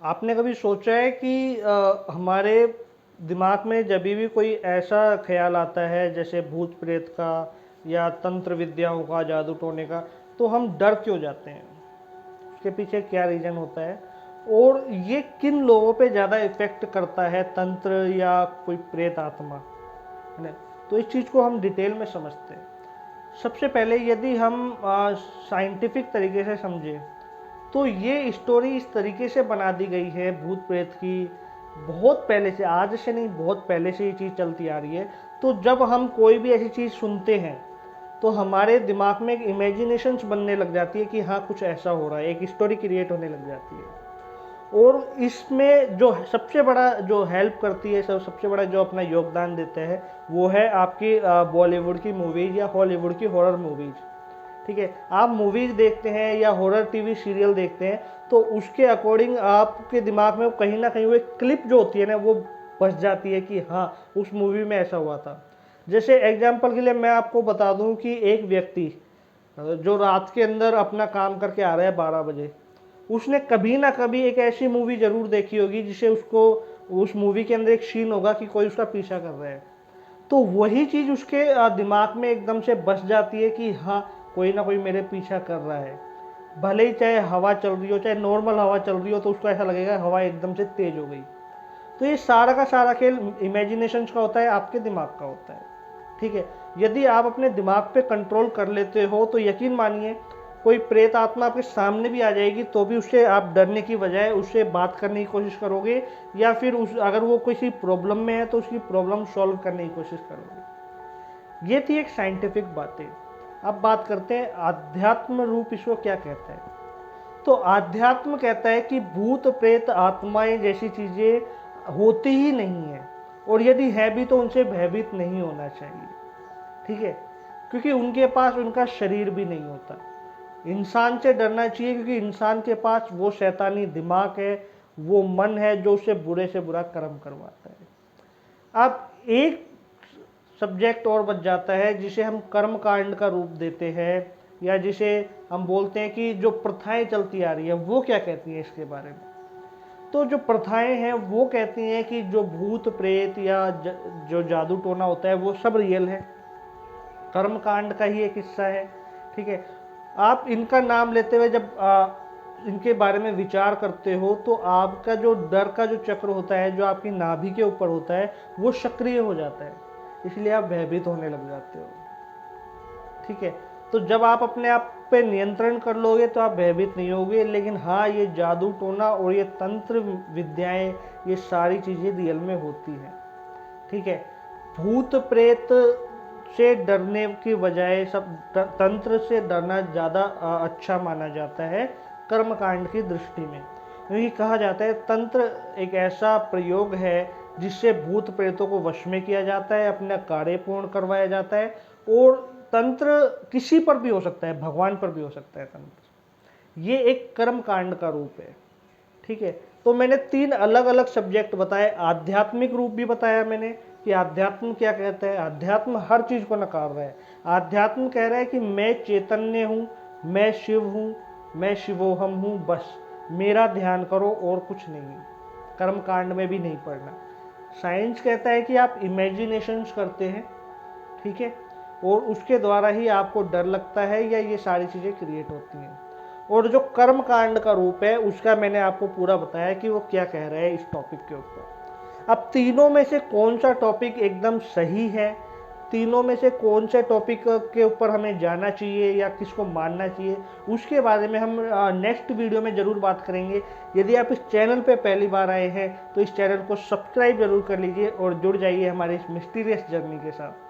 आपने कभी सोचा है कि हमारे दिमाग में जब भी कोई ऐसा ख्याल आता है जैसे भूत प्रेत का या तंत्र विद्याओं का, जादू टोने का, तो हम डर क्यों जाते हैं? उसके पीछे क्या रीज़न होता है? और ये किन लोगों पे ज़्यादा इफ़ेक्ट करता है, तंत्र या कोई प्रेत आत्मा, है ना? तो इस चीज़ को हम डिटेल में समझते हैं। सबसे पहले यदि हम साइंटिफिक तरीके से समझें, तो ये स्टोरी इस तरीके से बना दी गई है भूत प्रेत की, बहुत पहले से, आज से नहीं, बहुत पहले से ये चीज़ चलती आ रही है। तो जब हम कोई भी ऐसी चीज़ सुनते हैं तो हमारे दिमाग में एक इमेजिनेशंस बनने लग जाती है कि हाँ कुछ ऐसा हो रहा है, एक स्टोरी क्रिएट होने लग जाती है। और इसमें जो सबसे बड़ा जो हेल्प करती है, सबसे बड़ा जो अपना योगदान देता है, वो है आपकी बॉलीवुड की मूवीज़ या हॉलीवुड की हॉरर मूवीज़। ठीक है, आप मूवीज़ देखते हैं या हॉरर टीवी सीरियल देखते हैं, तो उसके अकॉर्डिंग आपके दिमाग में कहीं ना कहीं वो एक क्लिप जो होती है ना, वो बस जाती है कि हाँ उस मूवी में ऐसा हुआ था। जैसे एग्जाम्पल के लिए मैं आपको बता दूं कि एक व्यक्ति जो रात के अंदर अपना काम करके आ रहा है 12 बजे, उसने कभी ना कभी एक ऐसी मूवी जरूर देखी होगी जिसे उसको, उस मूवी के अंदर एक सीन होगा कि कोई उसका पीछा कर रहा है। तो वही चीज़ उसके दिमाग में एकदम से बस जाती है कि हाँ कोई ना कोई मेरे पीछा कर रहा है। भले ही चाहे हवा चल रही हो, चाहे नॉर्मल हवा चल रही हो, तो उसको ऐसा लगेगा हवा एकदम से तेज हो गई। तो ये सारा का सारा खेल इमेजिनेशन का होता है, आपके दिमाग का होता है। ठीक है, यदि आप अपने दिमाग पे कंट्रोल कर लेते हो तो यकीन मानिए, कोई प्रेत आत्मा आपके सामने भी आ जाएगी तो भी उससे आप डरने की बजाय उससे बात करने की कोशिश करोगे, या फिर उस, अगर वो किसी प्रॉब्लम में है तो उसकी प्रॉब्लम सॉल्व करने की कोशिश करोगे। ये थी एक साइंटिफिक बातें। अब बात करते हैं आध्यात्म रूप इसको क्या कहता है। तो आध्यात्म कहता है कि भूत प्रेत आत्माएं जैसी चीजें होती ही नहीं है, और यदि है भी तो उनसे भयभीत नहीं होना चाहिए। ठीक है, क्योंकि उनके पास उनका शरीर भी नहीं होता। इंसान से डरना चाहिए क्योंकि इंसान के पास वो शैतानी दिमाग है, वो मन है जो उसे बुरे से बुरा कर्म करवाता है। अब एक सब्जेक्ट और बच जाता है जिसे हम कर्म कांड का रूप देते हैं, या जिसे हम बोलते हैं कि जो प्रथाएं चलती आ रही है वो क्या कहती हैं इसके बारे में। तो जो प्रथाएं हैं वो कहती हैं कि जो भूत प्रेत या जो जादू टोना होता है वो सब रियल है, कर्म कांड का ही एक हिस्सा है। ठीक है, आप इनका नाम लेते हुए जब इनके बारे में विचार करते हो तो आपका जो डर का जो चक्र होता है, जो आपकी नाभि के ऊपर होता है, वो सक्रिय हो जाता है, इसलिए आप भयभीत होने लग जाते हो। ठीक है, तो जब आप अपने आप पे नियंत्रण कर लोगे तो आप भयभीत नहीं होगे। लेकिन हाँ, ये जादू टोना और ये तंत्र विद्याएं, ये सारी चीज़ें रियल में होती हैं। ठीक है, भूत प्रेत से डरने की बजाय सब तंत्र से डरना ज़्यादा अच्छा माना जाता है कर्मकांड की दृष्टि में। क्योंकि कहा जाता है तंत्र एक ऐसा प्रयोग है जिससे भूत प्रेतों को वश में किया जाता है, अपना कार्य पूर्ण करवाया जाता है। और तंत्र किसी पर भी हो सकता है, भगवान पर भी हो सकता है तंत्र। ये एक कर्म कांड का रूप है। ठीक है, तो मैंने 3 अलग अलग सब्जेक्ट बताए। आध्यात्मिक रूप भी बताया मैंने कि आध्यात्म क्या कहता है। अध्यात्म हर चीज को नकार रहा है। आध्यात्म कह रहा है कि मैं चैतन्य हूँ, मैं शिव हूँ, मैं शिवोहम हूँ, बस मेरा ध्यान करो और कुछ नहीं। कर्म कांड में भी नहीं पढ़ना। साइंस कहता है कि आप इमेजिनेशंस करते हैं, ठीक है, और उसके द्वारा ही आपको डर लगता है या ये सारी चीज़ें क्रिएट होती हैं। और जो कर्म कांड का रूप है उसका मैंने आपको पूरा बताया कि वो क्या कह रहा है इस टॉपिक के ऊपर। अब तीनों में से कौन सा टॉपिक एकदम सही है, तीनों में से कौन से टॉपिक के ऊपर हमें जाना चाहिए या किसको मानना चाहिए, उसके बारे में हम नेक्स्ट वीडियो में ज़रूर बात करेंगे। यदि आप इस चैनल पे पहली बार आए हैं तो इस चैनल को सब्सक्राइब जरूर कर लीजिए और जुड़ जाइए हमारे इस मिस्टीरियस जर्नी के साथ।